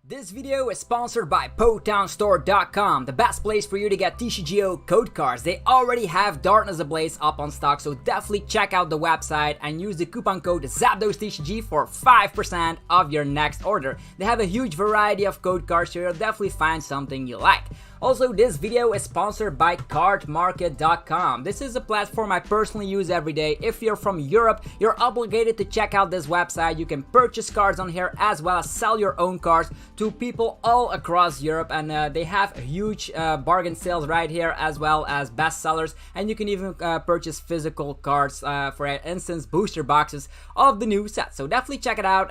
This video is sponsored by PokémonStore.com, the best place for you to get TCGO code cards. They already have Darkness Ablaze up on stock, so definitely check out the website and use the coupon code ZAPDOSTCG for 5% of your next order. They have a huge variety of code cards, so you'll definitely find something you like. Also, this video is sponsored by cardmarket.com. This is a platform I personally use every day. If you're from Europe, you're obligated to check out this website. You can purchase cards on here as well as sell your own cards to people all across Europe, and they have huge bargain sales right here as well as bestsellers, and you can even purchase physical cards, for instance booster boxes of the new set. So definitely check it out.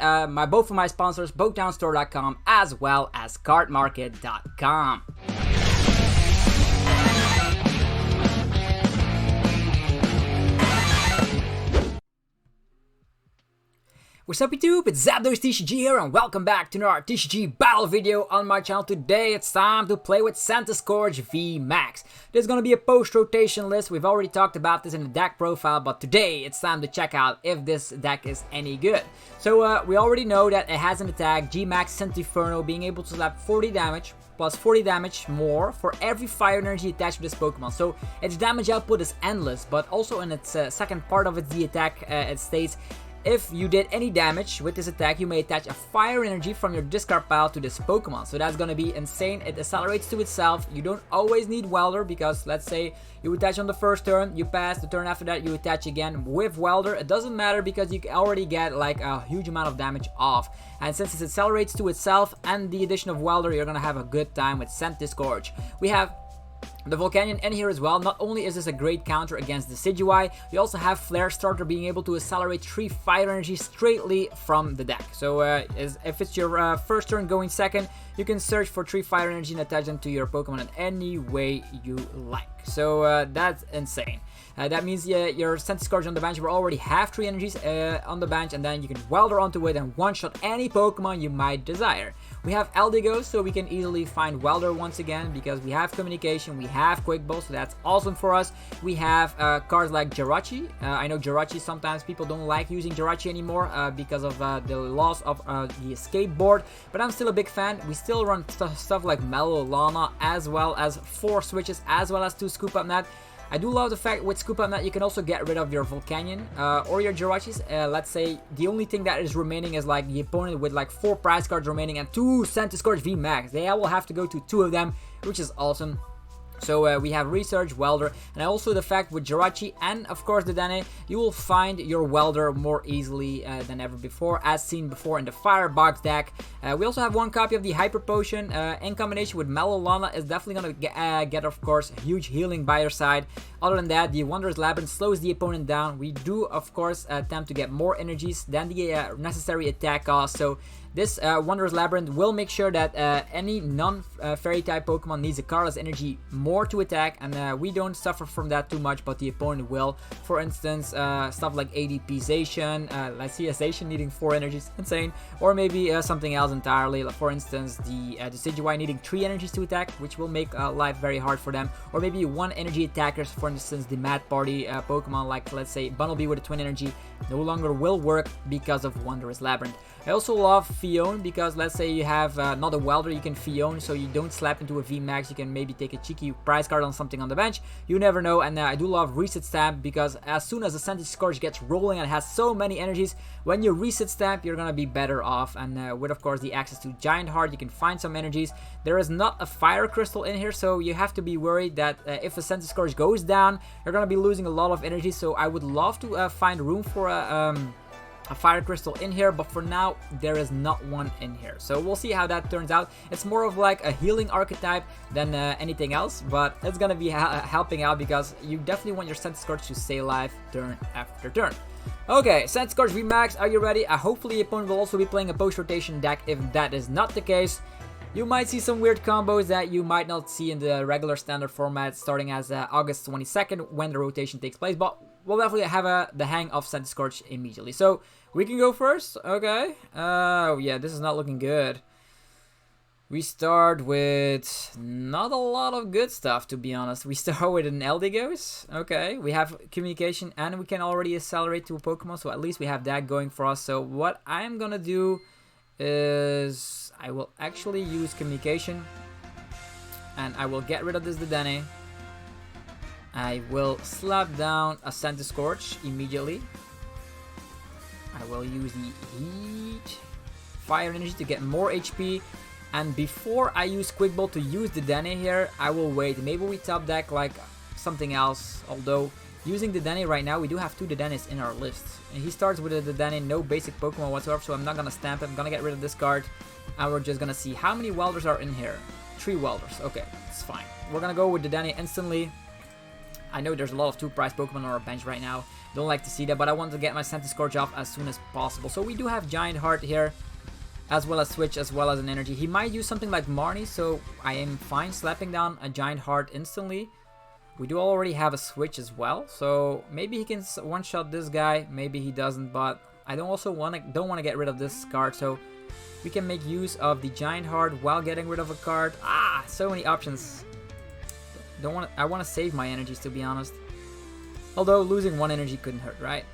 Both of my sponsors, PokémonStore.com as well as cardmarket.com. What's up YouTube, it's ZAPDOSTCG here and welcome back to another TCG battle video on my channel. Today it's time to play with Centiskorch V Max. There's gonna be a post-rotation list. We've already talked about this in the deck profile, but today it's time to check out if this deck is any good. So we already know that it has an attack, G-Max Centinferno, being able to slap 40 damage plus 40 damage more for every fire energy attached to this Pokemon. So its damage output is endless, but also in its second part of the attack it states, if you did any damage with this attack, you may attach a fire energy from your discard pile to this Pokemon. So that's gonna be insane. It accelerates to itself. You don't always need Welder, because let's say you attach on the first turn, you pass, the turn after that you attach again with Welder. It doesn't matter because you already get like a huge amount of damage off. And since it accelerates to itself and the addition of Welder, you're gonna have a good time with Centiskorch. We have the Volcanion in here as well. Not only is this a great counter against the Decidueye, we also have Flare Starter being able to accelerate 3 fire energy straightly from the deck. So if it's your first turn going second, you can search for 3 fire energy and attach them to your Pokemon in any way you like. So that's insane. That means your Centiskorch on the bench will already have 3 energies on the bench, and then you can Welder onto it and one-shot any Pokemon you might desire. We have Eldegoss, so we can easily find Welder once again because we have Communication, we have Quick Ball, so that's awesome for us. We have cards like Jirachi. I know Jirachi, sometimes people don't like using Jirachi anymore because of the loss of the escape board, but I'm still a big fan. We still run stuff like Mallow Lana as well as 4 switches as well as 2 Scoop Up Net. I do love the fact with Scoop Up Net you can also get rid of your Volcanion or your Jirachis. Let's say the only thing that is remaining is like the opponent with like 4 prize cards remaining and 2 Centiskorch V Max. They will have to go to 2 of them, which is awesome. So we have Research, Welder, and also the fact with Jirachi and of course the DAA, you will find your Welder more easily than ever before, as seen before in the Firebox deck. We also have 1 copy of the Hyper Potion in combination with Mallow Lana is definitely going to get of course huge healing by your side. Other than that, the Wondrous Labyrinth slows the opponent down. We do of course attempt to get more energies than the necessary attack cost. So this Wondrous Labyrinth will make sure that any non-fairy type Pokemon needs a cardless energy more to attack, and we don't suffer from that too much, but the opponent will. For instance, stuff like ADPization, Lyciazation needing 4 energies, insane, or maybe something else entirely. For instance, the Decidueye needing 3 energies to attack, which will make life very hard for them, or maybe 1 energy attackers. For instance, the Mad Party Pokemon, like let's say Bunnelby with a twin energy, no longer will work because of Wondrous Labyrinth. I also love Fion because let's say you have not a Welder, you can Fion, so you don't slap into a VMAX, you can maybe take a cheeky prize card on something on the bench, you never know. And I do love Reset Stamp because as soon as the Centiskorch gets rolling and has so many energies, when you Reset Stamp you're gonna be better off, and with of course the access to Giant Heart you can find some energies. There is not a Fire Crystal in here, so you have to be worried that if a Centiskorch goes down you're gonna be losing a lot of energy, so I would love to find room for a Fire Crystal in here, but for now there is not one in here, so we'll see how that turns out. It's more of like a healing archetype than anything else, but it's gonna be helping out because you definitely want your Centiskorch to stay alive turn after turn. Okay, Centiskorch V Max, are you ready? Hopefully the opponent will also be playing a post-rotation deck. If that is not the case, you might see some weird combos that you might not see in the regular standard format starting as August 22nd when the rotation takes place, but we'll definitely have the hang of Centiskorch immediately. So we can go first, okay? Oh yeah, this is not looking good. We start with not a lot of good stuff, to be honest. We start with an Eldegoss, okay? We have Communication and we can already accelerate to a Pokemon, so at least we have that going for us. So what I'm gonna do is I will actually use communication, and I will get rid of this Dedenne. I will slap down a Centiskorch immediately. I will use the heat fire energy to get more HP. And before I use Quick Ball to use the Dedenne here, I will wait. Maybe we top deck like something else. Although using the Dedenne right now, we do have 2 Dedennes in our list. And he starts with a Dedenne, no basic Pokemon whatsoever, so I'm not gonna stamp it. I'm gonna get rid of this card. And we're just gonna see how many Welders are in here. 3 Welders. Okay, it's fine. We're gonna go with the Dedenne instantly. I know there's a lot of 2-price Pokemon on our bench right now. Don't like to see that, but I want to get my Centiskorch off as soon as possible. So we do have Giant Heart here, as well as Switch, as well as an energy. He might use something like Marnie, so I am fine slapping down a Giant Heart instantly. We do already have a Switch as well, so maybe he can one-shot this guy. Maybe he doesn't, but I don't want to get rid of this card, so we can make use of the Giant Heart while getting rid of a card. Ah, so many options. I want to save my energies, to be honest. Although losing 1 energy couldn't hurt, right?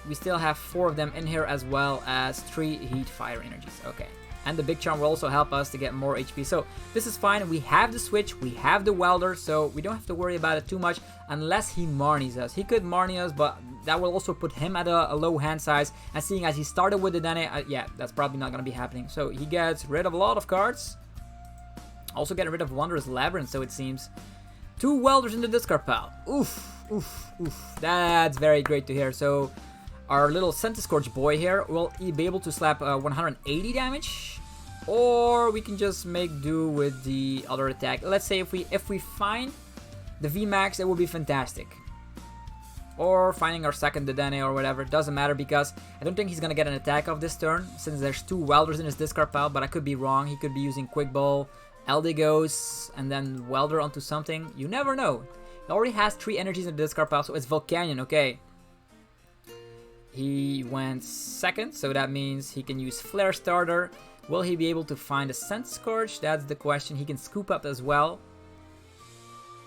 We still have 4 of them in here, as well as 3 heat fire energies. Okay. And the Big Charm will also help us to get more HP. So this is fine. We have the Switch, we have the Welder, so we don't have to worry about it too much unless he Marnies us. He could Marnie us, but that will also put him at a low hand size. And seeing as he started with the Dedenne, yeah, that's probably not going to be happening. So he gets rid of a lot of cards. Also getting rid of Wondrous Labyrinth, so it seems. 2 Welders in the discard pile. Oof, oof, oof. That's very great to hear. So our little Centiskorch boy here will be able to slap 180 damage. Or we can just make do with the other attack. Let's say if we find the VMAX, it will be fantastic. Or finding our second Dedenne or whatever. It doesn't matter because I don't think he's going to get an attack off this turn. Since there's 2 Welders in his discard pile. But I could be wrong. He could be using Quick Ball, Eldegoss, and then Welder onto something. You never know. He already has 3 energies in the discard pile, so it's Volcanion, okay. He went second, so that means he can use Flare Starter. Will he be able to find a Centiskorch? That's the question. He can scoop up as well.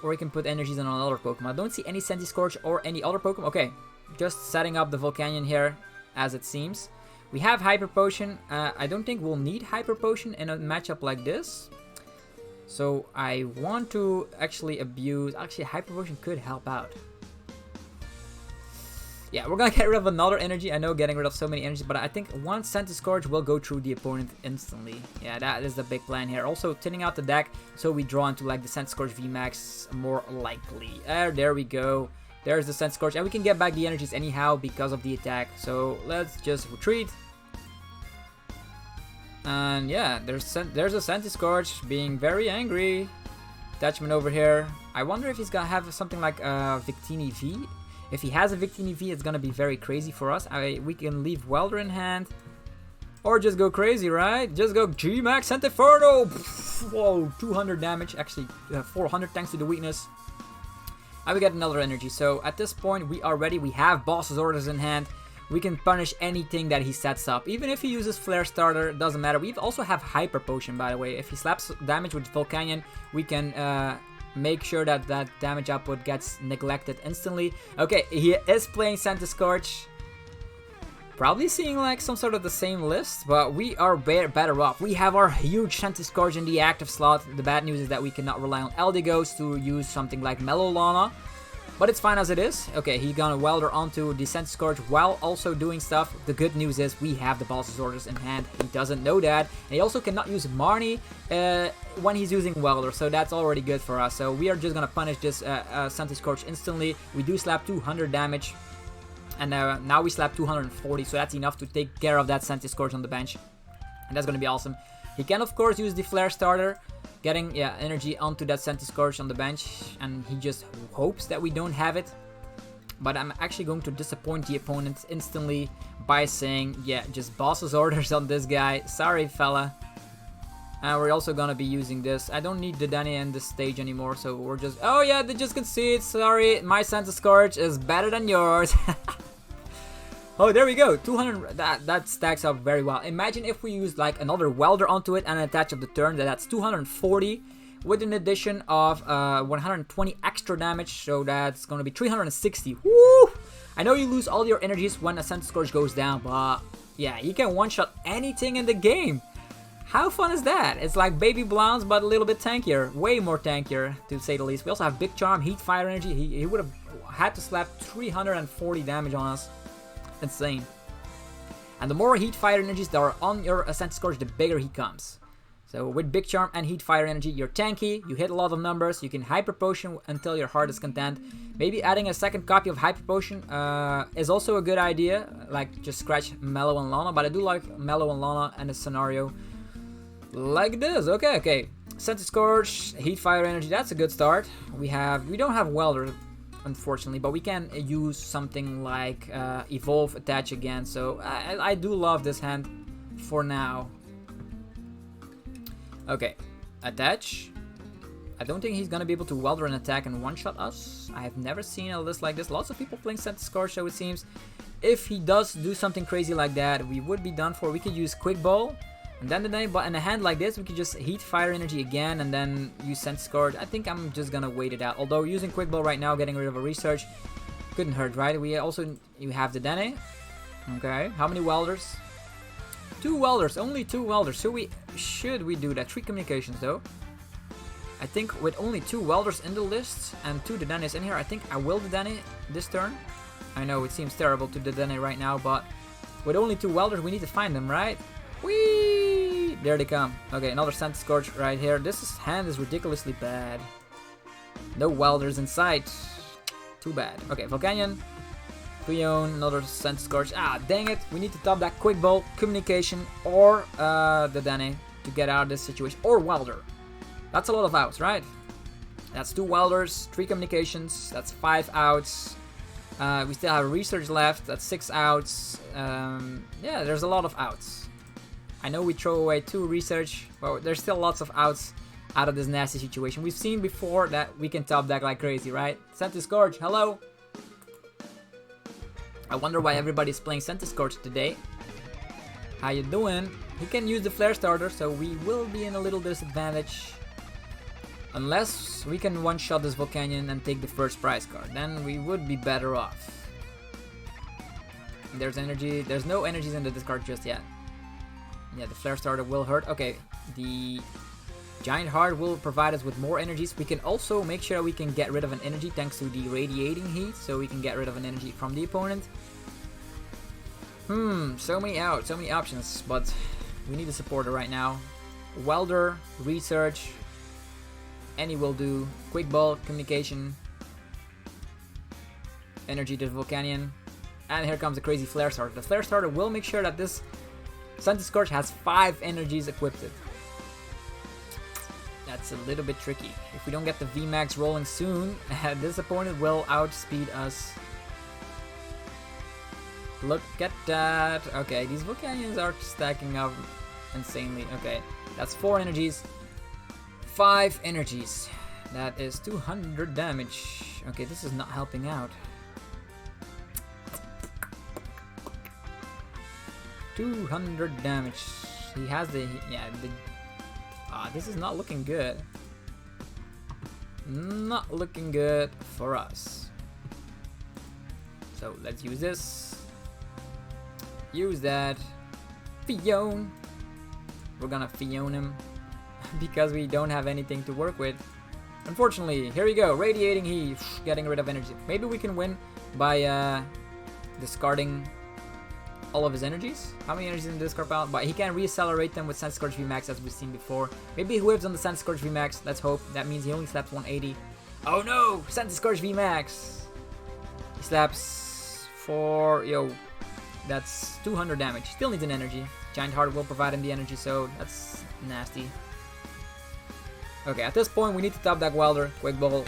Or he can put energies on another Pokemon. I don't see any Centiskorch or any other Pokemon. Okay, just setting up the Volcanion here, as it seems. We have Hyper Potion. I don't think we'll need Hyper Potion in a matchup like this. So I want to actually abuse... Actually, Hyper Potion could help out. Yeah, we're gonna get rid of another energy. I know getting rid of so many energies, but I think 1 Centiskorch will go through the opponent instantly. Yeah, that is the big plan here. Also, thinning out the deck so we draw into like the Centiskorch VMAX more likely. There we go. There's the Centiskorch. And we can get back the energies anyhow because of the attack. So let's just retreat. And yeah, there's a Centiskorch being very angry. Attachment over here. I wonder if he's gonna have something like Victini V. If he has a Victini V, it's gonna be very crazy for us. We can leave Welder in hand. Or just go crazy, right? Just go G-Max Centinferno! Whoa, 200 damage. Actually, 400 thanks to the weakness. And we get another energy. So at this point, we are ready. We have Boss's Orders in hand. We can punish anything that he sets up. Even if he uses Flare Starter, it doesn't matter. We also have Hyper Potion, by the way. If he slaps damage with Volcanion, we can make sure that that damage output gets neglected instantly. Okay, he is playing Centiskorch. Probably seeing like some sort of the same list, but we are better off. We have our huge Centiskorch in the active slot. The bad news is that we cannot rely on Eldegoss to use something like Mallow Lana. But it's fine as it is. Okay, he's gonna Welder onto the Centiskorch while also doing stuff. The good news is we have the Boss's Orders in hand. He doesn't know that. And he also cannot use Marnie when he's using Welder, so that's already good for us. So we are just gonna punish this Centiskorch instantly. We do slap 200 damage. And now we slap 240, so that's enough to take care of that Centiskorch on the bench. And that's gonna be awesome. He can of course use the Flare Starter, getting energy onto that Centiskorch on the bench, and he just hopes that we don't have it. But I'm actually going to disappoint the opponent instantly by saying, yeah, just Boss's Orders on this guy. Sorry, fella. And we're also gonna be using this. I don't need the Dedenne in this stage anymore, so we're just... Oh yeah, they just concede. Sorry, my Centiskorch is better than yours. Oh, there we go. 200. That stacks up very well. Imagine if we used like another Welder onto it and an attach of the turn. That's 240 with an addition of 120 extra damage. So that's going to be 360. Woo! I know you lose all your energies when a Centiskorch goes down, but Yeah, he can one-shot anything in the game. How fun is that? It's like Baby Blounce, but a little bit tankier. Way more tankier, to say the least. We also have Big Charm, Heat, Fire Energy. He would have had to slap 340 damage on us. Insane. And the more Heat, Fire Energies that are on your Centiskorch, the bigger he comes. So with Big Charm and Heat, Fire Energy, you're tanky, you hit a lot of numbers, you can Hyper Potion until your heart is content. Maybe adding a second copy of Hyper Potion is also a good idea. Like, just scratch Mallow and Lana, but I do like Mallow and Lana and a scenario like this. Okay. Centiskorch, Heat, Fire Energy, that's a good start. We don't have Welder, unfortunately, but we can use something like Evolve, Attach again. So I do love this hand for now. Okay, Attach. I don't think he's gonna be able to Welder and attack and one-shot us. I have never seen a list like this. Lots of people playing Centiskorch, so it seems. If he does do something crazy like that, we would be done for. We could use Quick Ball, and then but in a hand like this, we could just Heat, Fire Energy again, and then use Centiskorch. I think I'm just gonna wait it out. Although using Quick Ball right now, getting rid of a Research, couldn't hurt, right? You have the Dene. Okay, how many Welders? 2 Welders, only 2 Welders. So should we do that? 3 Communications though. I think with only 2 Welders in the list and 2 Dedenes in here, I think I will Dedenne this turn. I know it seems terrible to Dedenne right now, but with only 2 Welders, we need to find them, right? Whee! There they come. Okay, another Centiskorch right here. This hand is ridiculously bad. No Welders in sight. Too bad. Okay, Volcanion. Volcaion, another Centiskorch. Ah, dang it. We need to top that Quick Ball, Communication, or the Dene to get out of this situation. Or Welder. That's a lot of outs, right? That's 2 Welders, 3 Communications. That's 5 outs. We still have Research left. That's 6 outs. Yeah, there's a lot of outs. I know we throw away 2 Research, but there's still lots of outs out of this nasty situation. We've seen before that we can top deck like crazy, right? Centiskorch, hello? I wonder why everybody's playing Centiskorch today. How you doing? He can use the Flare Starter, so we will be in a little disadvantage. Unless we can one-shot this Volcanion and take the first prize card. Then we would be better off. There's energy. There's no energies in the discard just yet. Yeah, the Flare Starter will hurt. Okay, the Giant Heart will provide us with more energies. We can also make sure we can get rid of an energy thanks to the Radiating Heat, so we can get rid of an energy from the opponent. So many outs, so many options, but we need a supporter right now. Welder, Research, any will do. Quick Ball, Communication, Energy to Volcanion, and here comes the crazy Flare Starter. The Flare Starter will make sure that this Centiskorch has 5 energies equipped. That's a little bit tricky. If we don't get the VMAX rolling soon, this opponent will outspeed us. Look at that. Okay, these Volcanions are stacking up insanely. Okay, that's 4 energies. 5 energies. That is 200 damage. Okay, this is not helping out. 200 damage. He has the... yeah, the... this is not looking good. Not looking good for us. So let's use this. Use that. Fion. We're gonna Fion him because we don't have anything to work with. Unfortunately, here we go. Radiating Heat, getting rid of energy. Maybe we can win by discarding all of his energies. How many energies in the discard pile? But he can reaccelerate them with Centiskorch VMAX as we've seen before. Maybe he whips on the Centiskorch VMAX. Let's hope. That means he only slaps 180. Oh no! Centiskorch VMAX! He slaps for... yo. That's 200 damage. Still needs an energy. Giant Heart will provide him the energy, so that's nasty. Okay, at this point we need to top deck Welder, Quick Ball,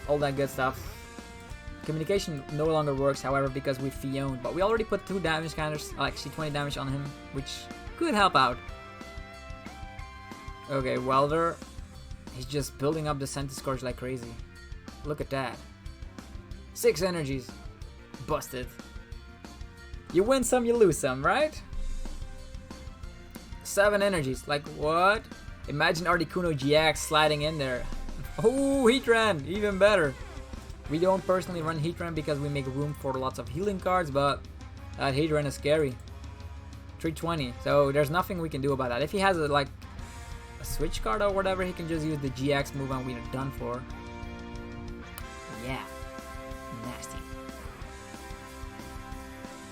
all that good stuff. Communication no longer works, however, because we Fion, but we already put 2 damage counters, actually 20 damage on him, which could help out. Okay, Welder, he's just building up the Centiskorch like crazy. Look at that. 6 energies. Busted. You win some, you lose some, right? 7 energies, like what? Imagine Articuno GX sliding in there. Oh, Heatran, even better. We don't personally run Heatran because we make room for lots of healing cards, but that Heatran is scary. 320. So there's nothing we can do about that. If he has a, like a switch card or whatever, he can just use the GX move and we're done for. Yeah. Nasty.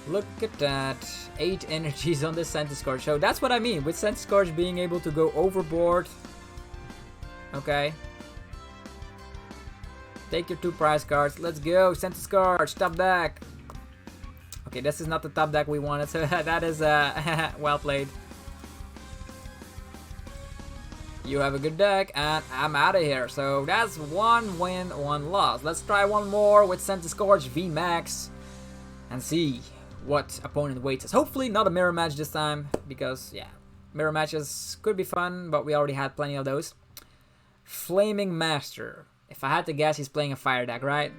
Look at that. 8 energies on this Centiskorch. So that's what I mean with Centiskorch being able to go overboard. Okay. Take your 2 prize cards. Let's go. Centiskorch. Top deck. Okay, this is not the top deck we wanted. So that is well played. You have a good deck, and I'm out of here. So that's 1 win, 1 loss. Let's try one more with Centiskorch V Max and see what opponent waits us. Hopefully not a mirror match this time, because yeah, mirror matches could be fun, but we already had plenty of those. Flaming Master. If I had to guess, he's playing a fire deck, right?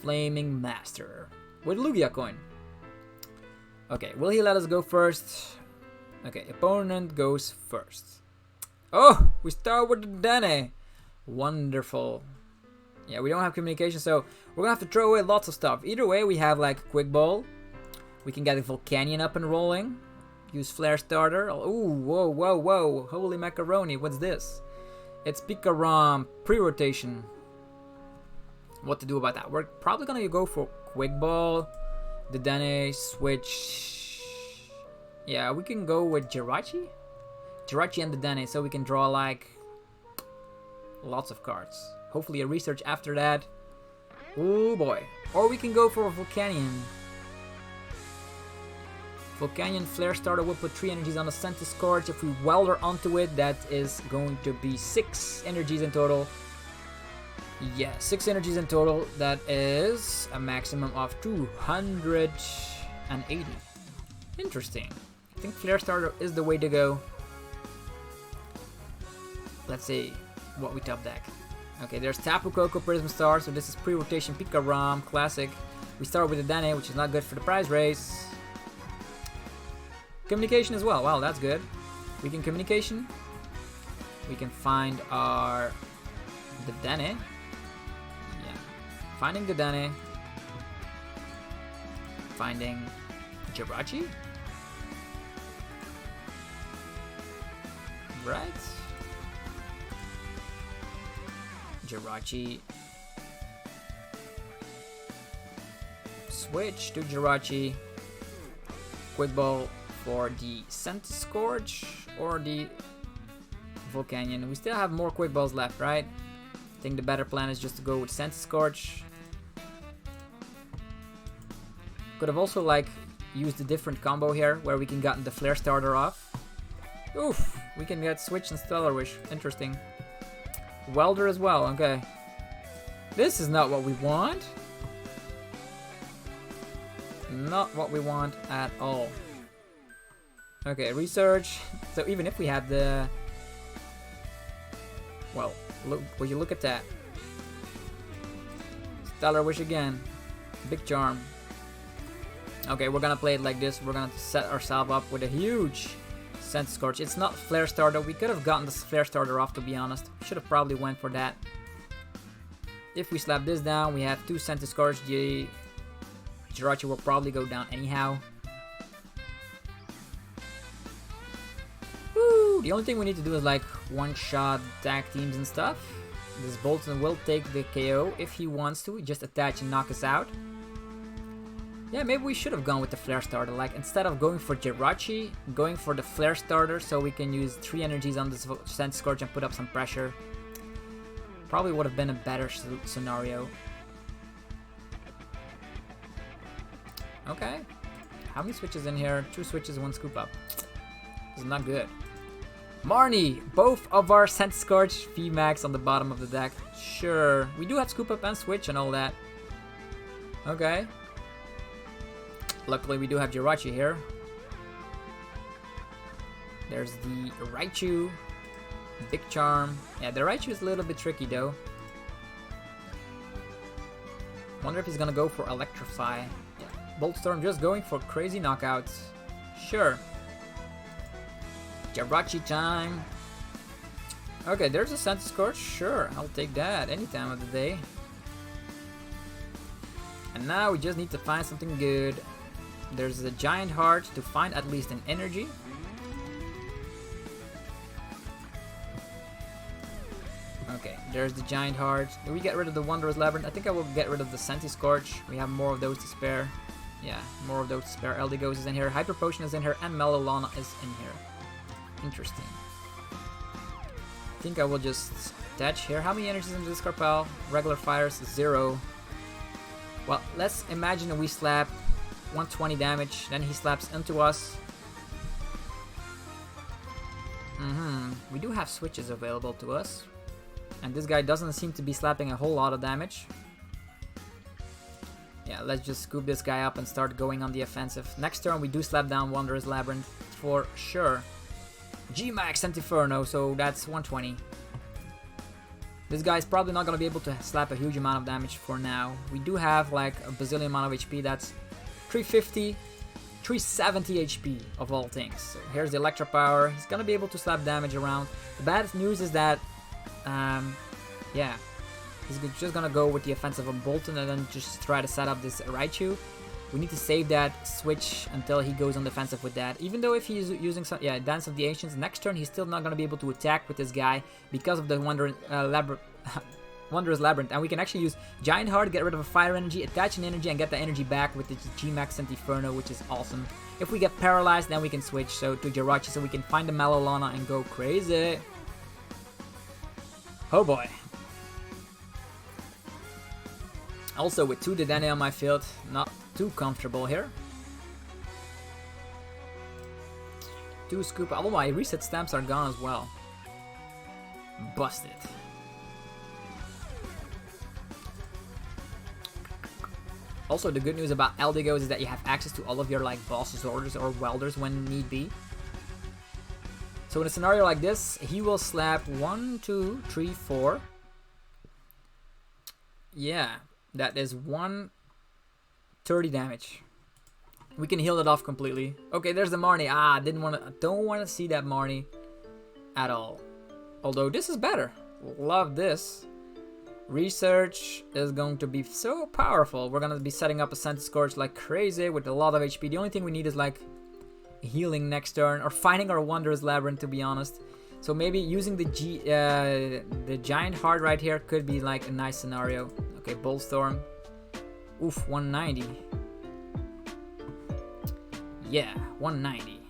Flaming Master with Lugia coin. Okay, will he let us go first? Okay, opponent goes first. Oh, we start with the Dene. Wonderful. Yeah, we don't have communication, so we're gonna have to throw away lots of stuff. Either way, we have like Quick Ball. We can get a Volcanion up and rolling. Use Flare Starter. Oh, whoa, whoa, whoa. Holy macaroni, what's this? It's Pikarom pre-rotation. What to do about that? We're probably gonna go for Quick Ball. The Dene, switch. Yeah, we can go with Jirachi. Jirachi and the Dene, so we can draw like lots of cards. Hopefully a research after that. Oh boy. Or we can go for a Volcanion. Volcanion Flare Starter will put 3 energies on the Centiskorch. If we Welder onto it, that is going to be 6 energies in total. Yeah, 6 energies in total. That is a maximum of 280. Interesting. I think Flare Starter is the way to go. Let's see what we top deck. Okay, there's Tapu Koko Prism Star, so this is pre-rotation Pikarom, classic. We start with the Dene, which is not good for the prize race. Communication as well, wow, that's good. We can communication. We can find the Dene. Yeah, finding the Dene. Finding Jirachi. Right. Jirachi. Switch to Jirachi. Quick Ball for the Centiskorch or the Volcanion. We still have more Quick Balls left, right? I think the better plan is just to go with Centiskorch. Could have also like used a different combo here where we can get the Flare Starter off. Oof, we can get Switch and Stellar Wish. Interesting. Welder as well, okay. This is not what we want. Not what we want at all. Okay, research. So even if we had the... Well, look, will you look at that? Stellar Wish again. Big Charm. Okay, we're gonna play it like this. We're gonna set ourselves up with a huge Centiskorch. It's not Flare Starter. We could have gotten the Flare Starter off, to be honest. Should have probably went for that. If we slap this down, we have 2 Centiskorch. Jirachi will probably go down anyhow. Woo! The only thing we need to do is like one-shot tag teams and stuff. This Bolton will take the KO if he wants to. Just attach and knock us out. Yeah, maybe we should have gone with the Flare Starter. Like, instead of going for Jirachi, going for the Flare Starter so we can use 3 energies on this Centiskorch and put up some pressure. Probably would have been a better scenario. Okay. How many switches in here? 2 switches, 1 scoop up. This is not good. Marnie! Both of our Centiskorch V Max on the bottom of the deck. Sure. We do have scoop up and switch and all that. Okay. Luckily we do have Jirachi here. There's the Raichu. Big Charm. Yeah, the Raichu is a little bit tricky though. Wonder if he's gonna go for Electrify. Yeah. Boltstorm just going for crazy knockouts. Sure. Jirachi time. Okay, there's a Centiskorch. Sure, I'll take that any time of the day. And now we just need to find something good. There's a giant heart to find at least an energy. Okay, there's the giant heart. Do we get rid of the Wondrous Labyrinth? I think I will get rid of the Centiskorch. We have more of those to spare. Yeah, more of those to spare. Eldegoss is in here, Hyper Potion is in here, and Mallow Lana is in here. Interesting. I think I will just attach here. How many energies in the discard pile? Regular fires, 0. Well, let's imagine that we slap 120 damage, then he slaps into us. We do have switches available to us. And this guy doesn't seem to be slapping a whole lot of damage. Yeah, let's just scoop this guy up and start going on the offensive. Next turn we do slap down Wondrous Labyrinth for sure. G-Max Centinferno, so that's 120. This guy's probably not going to be able to slap a huge amount of damage for now. We do have like a bazillion amount of HP. That's 350, 370 HP of all things. So here's the Electro Power. He's going to be able to slap damage around. The bad news is that, yeah, he's just going to go with the offensive on Bolton and then just try to set up this Raichu. We need to save that switch until he goes on defensive with that. Even though if he's using some, yeah, Dance of the Ancients, next turn he's still not going to be able to attack with this guy because of the Wondrous Labyrinth. And we can actually use Giant Heart, get rid of a fire energy, attach an energy, and get the energy back with the G-Max Centinferno, which is awesome. If we get paralyzed, then we can switch to Jirachi so we can find the Mallow Lana and go crazy. Oh boy. Also with 2 Dedenne on my field, not too comfortable here. 2 scoop. Oh, my reset stamps are gone as well. Busted. Also, the good news about Eldegoss is that you have access to all of your like bosses orders or welders when need be. So in a scenario like this, he will slap 1, 2, 3, 4. Yeah, that is 130 damage. We can heal it off completely. Okay, there's the Marnie. Ah, don't want to see that Marnie at all. Although this is better. Love this. Research is going to be so powerful. We're going to be setting up a Centiskorch like crazy with a lot of HP. The only thing we need is like healing next turn or finding our Wondrous Labyrinth, to be honest. So maybe using the Giant Heart right here could be like a nice scenario. Okay, Bullstorm. Oof, 190. Yeah, 190.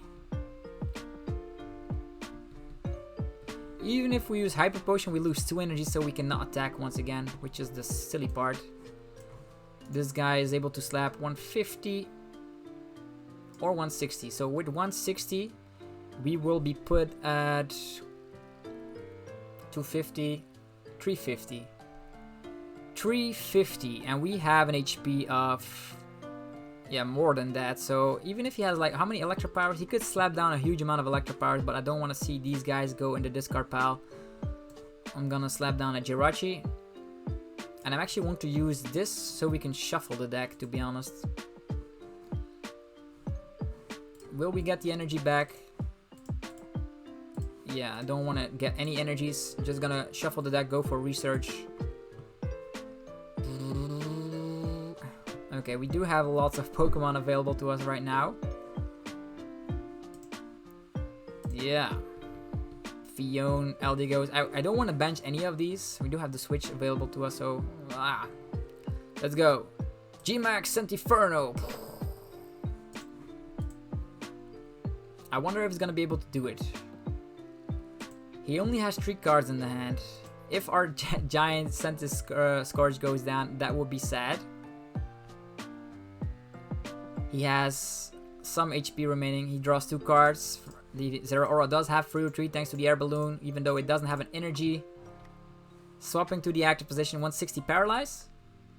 Even if we use Hyper Potion, we lose 2 energy, so we cannot attack once again, which is the silly part. This guy is able to slap 150 or 160. So with 160, we will be put at 250, 350. 350, and we have an HP of, yeah, more than that. So even if he has like, how many Electro Powers? He could slap down a huge amount of Electro Powers, but I don't want to see these guys go in the discard pile. I'm gonna slap down a Jirachi. And I actually want to use this so we can shuffle the deck, to be honest. Will we get the energy back? Yeah, I don't want to get any energies. Just gonna shuffle the deck, go for research. Okay, we do have lots of Pokemon available to us right now. Yeah. Fion, Eldegoss. I don't want to bench any of these. We do have the switch available to us, so... Let's go. G-Max Centinferno. I wonder if he's going to be able to do it. He only has 3 cards in the hand. If our giant Centiskorch goes down, that would be sad. He has some HP remaining. He draws 2 cards. The Zeraora does have free retreat thanks to the air balloon, even though it doesn't have an energy. Swapping to the active position, 160 paralyze.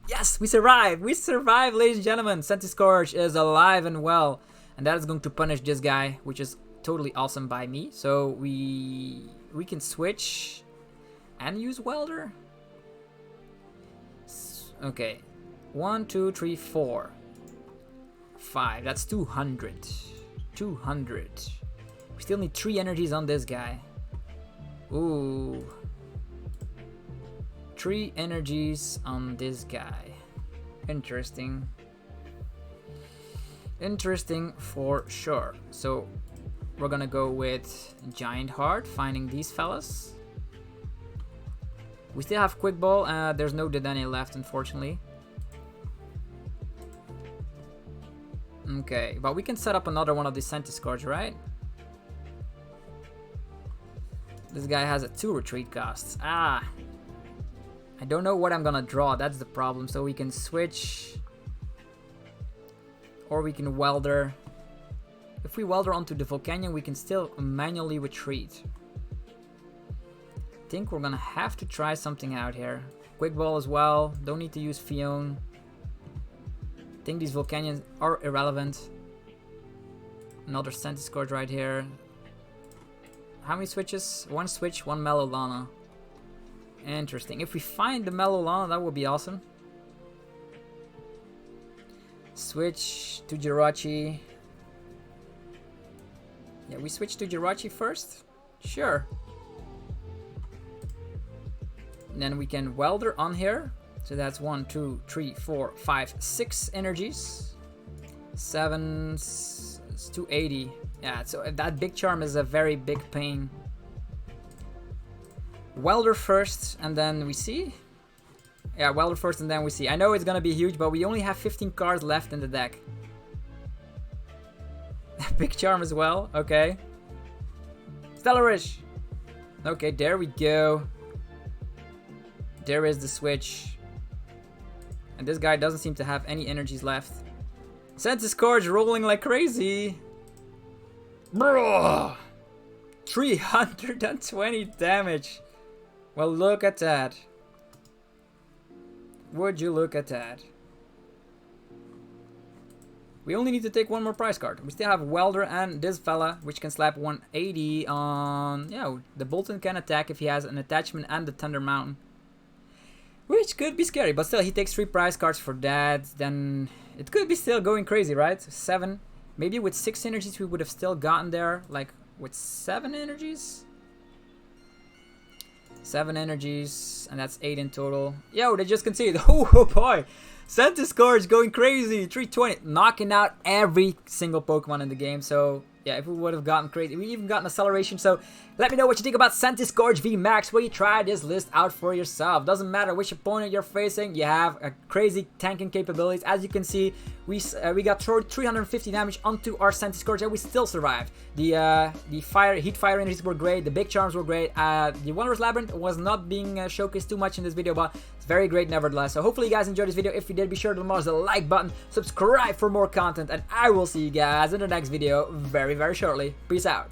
Yes, we survived! We survived, ladies and gentlemen! Centiskorch is alive and well. And that is going to punish this guy, which is totally awesome by me. So we can switch and use Welder. Okay. 1, 2, 3, 4. 5. That's 200. 200. We still need 3 energies on this guy. Ooh. 3 energies on this guy. Interesting. Interesting for sure. So we're gonna go with Giant Heart, finding these fellas. We still have Quick Ball. There's no Dedenne left, unfortunately. Okay, but we can set up another one of these Centiskorch, right? This guy has a 2 retreat costs. I don't know what I'm gonna draw. That's the problem. So we can switch, or we can Welder. If we Welder onto the Volcanion, we can still manually retreat. I think we're gonna have to try something out here. Quick Ball as well. Don't need to use Fion. I think these Volcanions are irrelevant. Another Centiskorch right here. How many switches? 1 switch, 1 Mallow Lana. Interesting. If we find the Mallow Lana, that would be awesome. Switch to Jirachi. Yeah, we switch to Jirachi first? Sure. And then we can Welder on here. So that's 1, 2, 3, 4, 5, 6 energies. 7, it's 280. Yeah, so that big charm is a very big pain. Welder first, and then we see. Yeah, Welder first, and then we see. I know it's gonna be huge, but we only have 15 cards left in the deck. Big charm as well. Okay. Stellarish. Okay, there we go. There is the switch. And this guy doesn't seem to have any energies left. Centiskorch rolling like crazy. Bro, 320 damage. Well, look at that. Would you look at that? We only need to take 1 more prize card. We still have Welder and this fella, which can slap 180 on... Yeah, the Bolton can attack if he has an attachment and the Thunder Mountain. Which could be scary, but still, he takes 3 prize cards for that. Then it could be still going crazy, right? 7. Maybe with 6 energies, we would have still gotten there. Like, with 7 energies? 7 energies, and that's 8 in total. Yo, they just conceded. Oh boy! Centiskorch going crazy! 320, knocking out every single Pokemon in the game. So, yeah, if we would have gotten crazy, we even got an acceleration. So, let me know what you think about Centiskorch V Max. Will you try this list out for yourself? Doesn't matter which opponent you're facing, you have a crazy tanking capabilities. As you can see, we got 350 damage onto our Centiskorch and we still survived. The heat fire energies were great, the big charms were great. The Wondrous Labyrinth was not being showcased too much in this video, but it's very great nevertheless. So hopefully you guys enjoyed this video. If you did, be sure to smash the like button, subscribe for more content, and I will see you guys in the next video very, very shortly. Peace out.